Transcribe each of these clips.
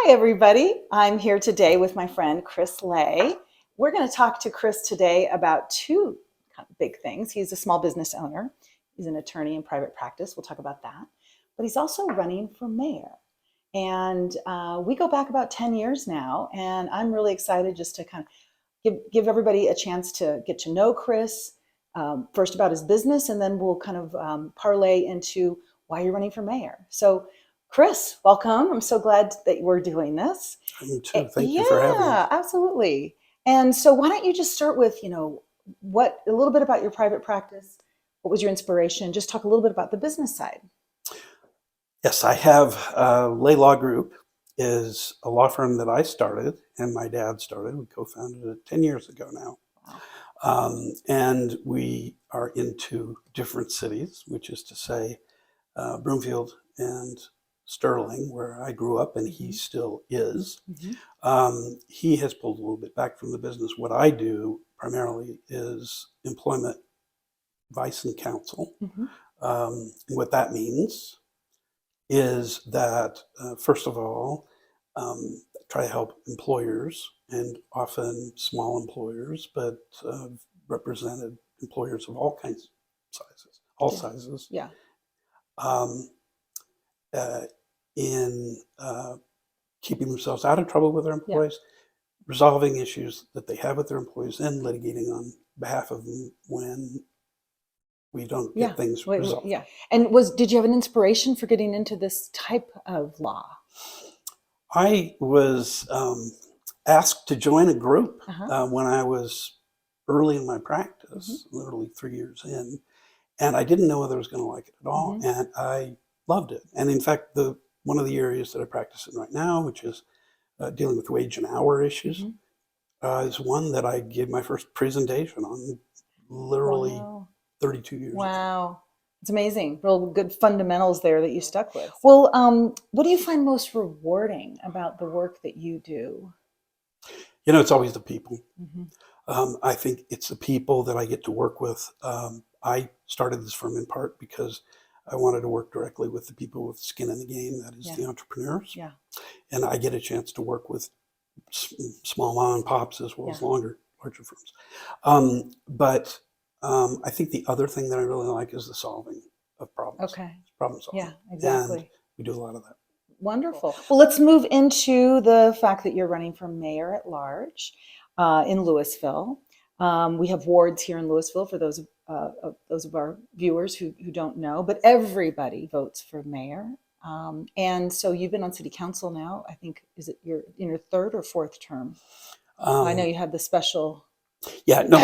Hi, everybody. I'm here today with my friend Chris Lay. We're going to talk to Chris today about two kind of big things. He's a small business owner, he's an attorney in private practice. We'll talk about that. But he's also running for mayor. And we go back about 10 years now. And I'm really excited just to kind of give everybody a chance to get to know Chris, first about his business, and then we'll kind of parlay into why you're running for mayor. So, Chris, welcome. I'm so glad that we're doing this. Me too. Thank you for having me. Yeah, absolutely. And so, why don't you just start with, what a little bit about your private practice? What was your inspiration? Just talk a little bit about the business side. Yes, I have Lay Law Group is a law firm that I started and my dad started. We co-founded it 10 years ago now. Wow. And we are into different cities, which is to say Broomfield and Sterling, where I grew up and he still is. He has pulled a little bit back from the business. What I do primarily is employment advice and counsel. What that means is that, first of all, try to help employers, and often small employers, but represented employers of all kinds of sizes, all sizes, Yeah. um, in keeping themselves out of trouble with their employees, resolving issues that they have with their employees, and litigating on behalf of them when we don't get things resolved. Yeah. And did you have an inspiration for getting into this type of law? I was asked to join a group when I was early in my practice, literally 3 years in, and I didn't know whether I was going to like it at all, and I loved it. And in fact, one of the areas that I practice in right now, which is dealing with wage and hour issues, is one that I gave my first presentation on literally 32 years ago. Wow. It's amazing. Real good fundamentals there that you stuck with. Well, what do you find most rewarding about the work that you do? It's always the people. I think it's the people that I get to work with. I started this firm in part because I wanted to work directly with the people with skin in the game, that is the entrepreneurs. And I get a chance to work with small mom and pops as well as larger firms. But I think the other thing that I really like is the solving of problems. Problem solving. Yeah, exactly. And we do a lot of that. Wonderful. Well, let's move into the fact that you're running for mayor at large in Louisville. We have wards here in Louisville for those of our viewers who don't know, but everybody votes for mayor. And so you've been on city council now. I think, is it you're in your third or fourth term? I know you had the special. Yeah, no,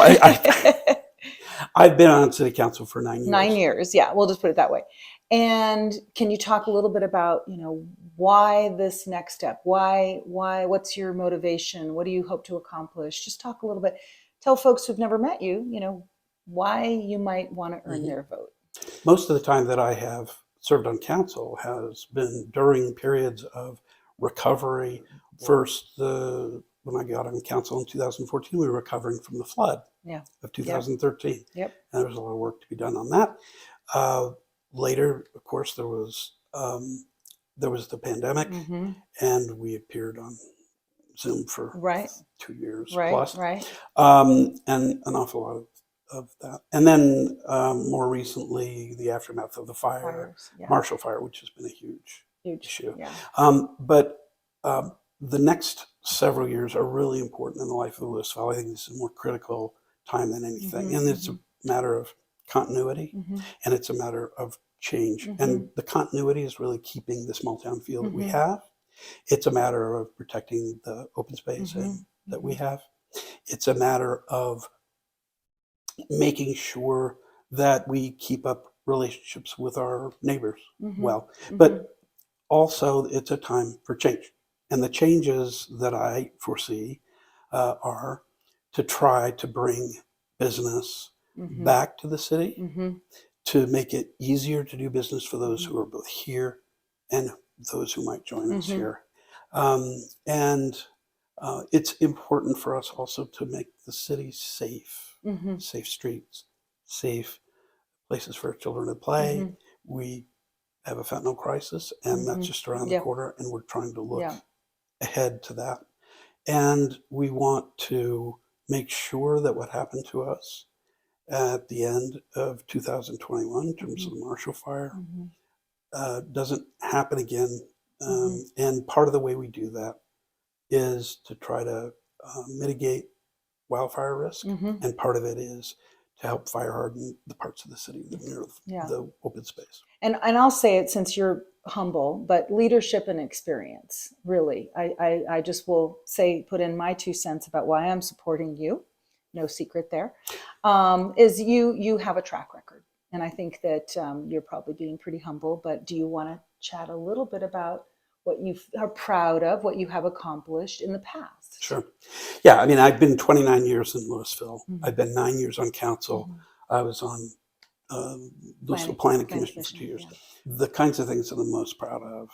I've been on city council for 9 years. 9 years, yeah. We'll just put it that way. And can you talk a little bit about, why this next step? Why? What's your motivation? What do you hope to accomplish? Just talk a little bit. Tell folks who've never met you, why you might want to earn their vote. Most of the time that I have served on council has been during periods of recovery. First, when I got on council in 2014, we were recovering from the flood of 2013. And there was a lot of work to be done on that. Later, of course, there was the pandemic, and we appeared on Zoom for 2 years plus, and an awful lot of that. And then more recently, the aftermath of the Marshall Fire, which has been a huge issue. But the next several years are really important in the life of Louisville. I think this is a more critical time than anything. And it's a matter of continuity, and it's a matter of change. And the continuity is really keeping the small town feel that we have. It's a matter of protecting the open space that we have. It's a matter of making sure that we keep up relationships with our neighbors well. But also, it's a time for change. And the changes that I foresee are to try to bring business back to the city, to make it easier to do business for those who are both here and those who might join us here. And it's important for us also to make the city safe, safe streets, safe places for children to play. We have a fentanyl crisis, and that's just around the corner, and we're trying to look ahead to that. And we want to make sure that what happened to us at the end of 2021 in terms of the Marshall Fire doesn't happen again. And part of the way we do that is to try to mitigate wildfire risk, and part of it is to help fire harden the parts of the city that are near the open space. And I'll say it since you're humble, but leadership and experience, really. I just will say, put in my 2 cents about why I'm supporting you. No secret there. Is you have a track record. And I think that you're probably being pretty humble, but do you want to chat a little bit about what you are proud of, what you have accomplished in the past? Sure. Yeah, I mean, I've been 29 years in Louisville. I've been 9 years on council. I was on Louisville Planning Commission for 2 years. Yeah. The kinds of things that I'm most proud of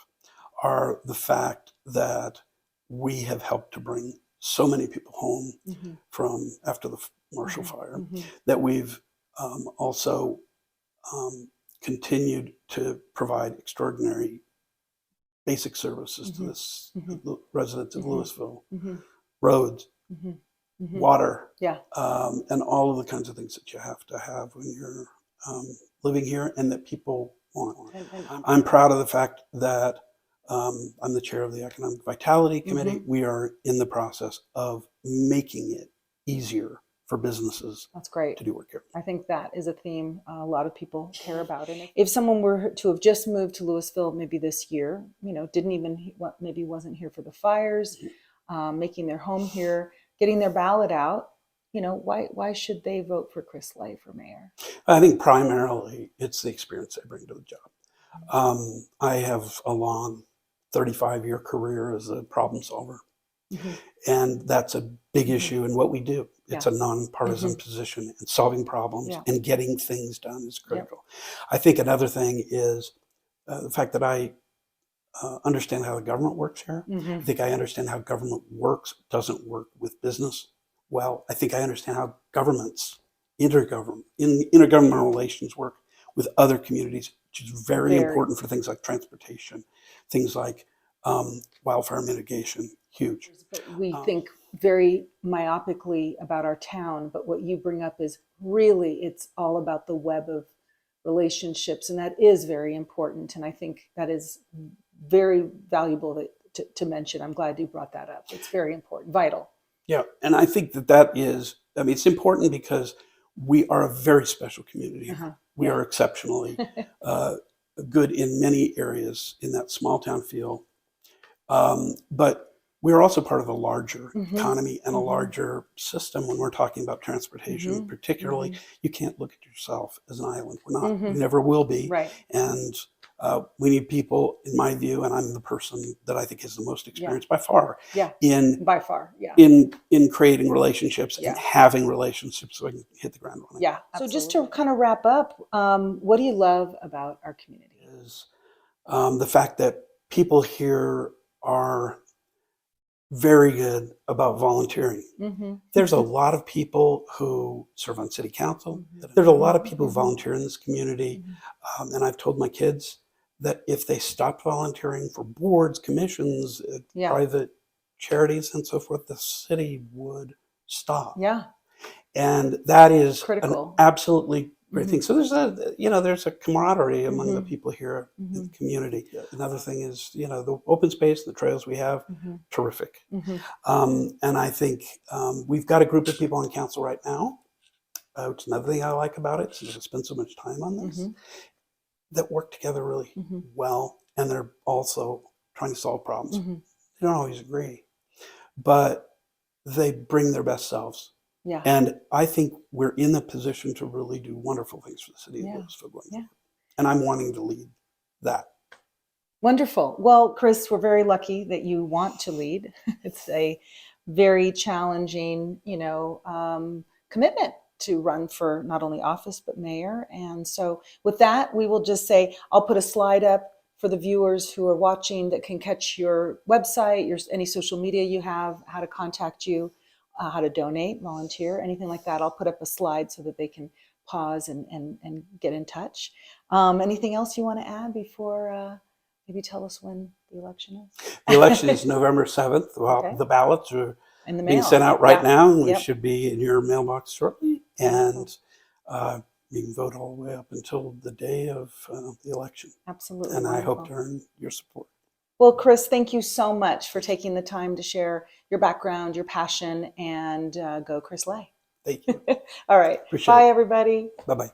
are the fact that we have helped to bring so many people home from after the Marshall Fire, that we've also continued to provide extraordinary basic services to the residents of Louisville, roads, water, and all of the kinds of things that you have to have when you're living here and that people want. I'm proud of the fact that I'm the chair of the Economic Vitality Committee. We are in the process of making it easier for businesses That's great. to do work here. I think that is a theme a lot of people care about. And if someone were to have just moved to Louisville maybe this year, didn't even, maybe wasn't here for the fires, making their home here, getting their ballot out, why should they vote for Chris Lay for mayor? I think primarily it's the experience I bring to the job. I have a long 35-year career as a problem solver. And that's a big issue in what we do. It's a nonpartisan position, and solving problems and getting things done is critical. I think another thing is the fact that I understand how the government works here. I think I understand how government doesn't work with business well. I think I understand how governments, intergovernmental relations work with other communities, which is very important for things like transportation, things like wildfire mitigation, huge. But we think very myopically about our town, but what you bring up is really, it's all about the web of relationships, and that is very important. And I think that is very valuable to mention. I'm glad you brought that up. It's very important, vital. Yeah, and I think that is, it's important because we are a very special community. We are exceptionally good in many areas in that small town feel. But we're also part of a larger economy and a larger system when we're talking about transportation. Particularly, you can't look at yourself as an island. We're not. We never will be. Right. And we need people, in my view, and I'm the person that I think has the most experience by far. In creating relationships and having relationships so I can hit the ground running. Yeah. Absolutely. So just to kind of wrap up, what do you love about our community? Is the fact that people here are very good about volunteering. There's a lot of people who serve on city council. There's a lot of people who volunteer in this community. And I've told my kids that if they stopped volunteering for boards, commissions, private charities and so forth, the city would stop. Yeah. And that is critical. An absolutely great thing. So there's a camaraderie among the people here in the community. Another thing is, the open space, the trails we have, terrific. And I think we've got a group of people on council right now, which is another thing I like about it, since I spend so much time on this, that work together really well. And they're also trying to solve problems. They don't always agree, but they bring their best selves. Yeah. And I think we're in a position to really do wonderful things for the city of Louisville going forward. And I'm wanting to lead that. Wonderful. Well, Chris, we're very lucky that you want to lead. It's a very challenging, commitment to run for not only office, but mayor. And so with that, we will just say, I'll put a slide up for the viewers who are watching that can catch your website, any social media you have, how to contact you. How to donate, volunteer, anything like that. I'll put up a slide so that they can pause and get in touch. Anything else you want to add before Maybe tell us when the election is. The election is November 7th. Well, Okay. the ballots are In the being mail. sent out right Yeah. now, and we Yep. should be in your mailbox shortly. And Wonderful. you can vote all the way up until the day of the election. Absolutely. And I hope wonderful. to earn your support. Well, Chris, thank you so much for taking the time to share your background, your passion, and go Chris Lay. Thank you. All right. Appreciate Bye, it. everybody. Bye-bye.